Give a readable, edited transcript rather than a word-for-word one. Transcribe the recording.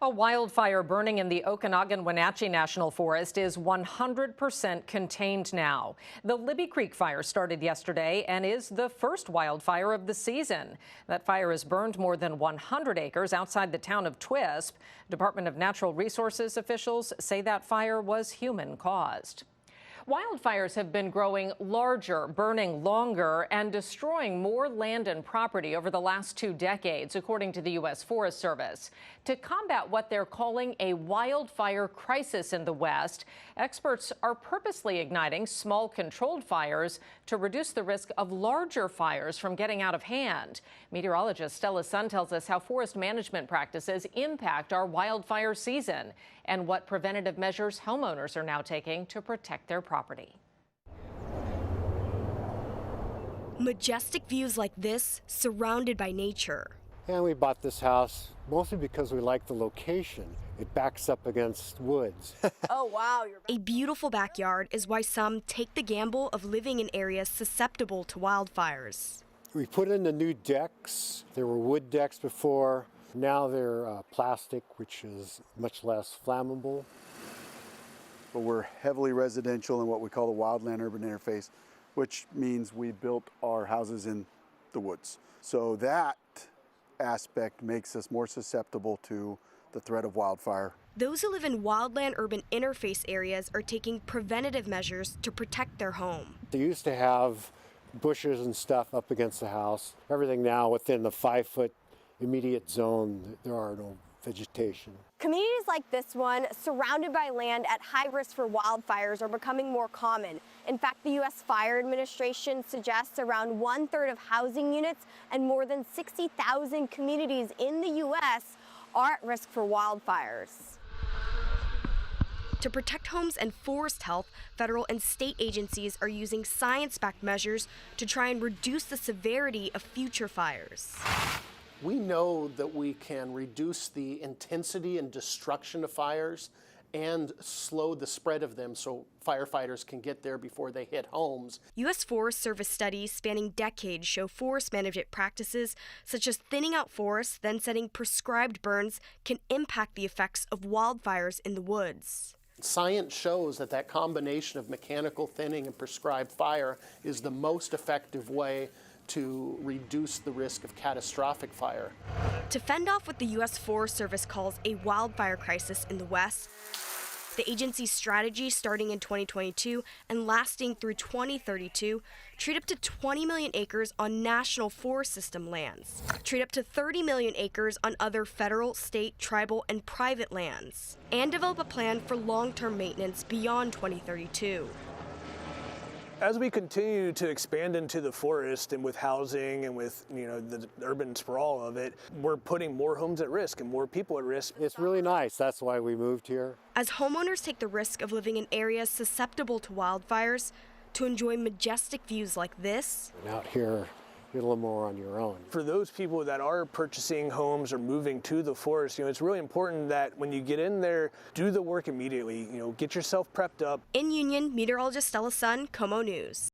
A wildfire burning in the Okanagan-Wenatchee National Forest is 100% contained now. The Libby Creek fire started yesterday and is the first wildfire of the season. That fire has burned more than 100 acres outside the town of Twisp. Department of Natural Resources officials say that fire was human-caused. Wildfires have been growing larger, burning longer, and destroying more land and property over the last 2 decades, according to the U.S. Forest Service. To combat what they're calling a wildfire crisis in the West, experts are purposely igniting small, controlled fires to reduce the risk of larger fires from getting out of hand. Meteorologist Stella Sun tells us how forest management practices impact our wildfire season and what preventative measures homeowners are now taking to protect their property. Majestic views like this, surrounded by nature. And we bought this house mostly because we like the location. It backs up against woods. Oh, wow. A beautiful backyard is why some take the gamble of living in areas susceptible to wildfires. We put in the new decks. There were wood decks before. Now they're plastic, which is much less flammable. But we're heavily residential in what we call the wildland-urban interface, which means we built our houses in the woods. So that aspect makes us more susceptible to the threat of wildfire. Those who live in wildland-urban interface areas are taking preventative measures to protect their home. They used to have bushes and stuff up against the house. Everything now within the 5-foot immediate zone, there are no vegetation. Communities like this one, surrounded by land at high risk for wildfires, are becoming more common. In fact, the U.S. Fire Administration suggests around 1/3 of housing units and more than 60,000 communities in the U.S. are at risk for wildfires. To protect homes and forest health, federal and state agencies are using science-backed measures to try and reduce the severity of future fires. We know that we can reduce the intensity and destruction of fires and slow the spread of them so firefighters can get there before they hit homes. U.S. Forest Service studies spanning decades show forest management practices such as thinning out forests, then setting prescribed burns, can impact the effects of wildfires in the woods. Science shows that that combination of mechanical thinning and prescribed fire is the most effective way to reduce the risk of catastrophic fire. To fend off what the U.S. Forest Service calls a wildfire crisis in the West, the agency's strategy starting in 2022 and lasting through 2032 treat up to 20 million acres on national forest system lands, treat up to 30 million acres on other federal, state, tribal, and private lands, and develop a plan for long-term maintenance beyond 2032. As we continue to expand into the forest and with housing and with the urban sprawl of it, we're putting more homes at risk and more people at risk. It's really nice. That's why we moved here. As homeowners take the risk of living in areas susceptible to wildfires to enjoy majestic views like this. And out here, you're a little more on your own. For those people that are purchasing homes or moving to the forest, it's really important that when you get in there, do the work immediately. Get yourself prepped up. In Union, meteorologist Stella Sun, KOMO News.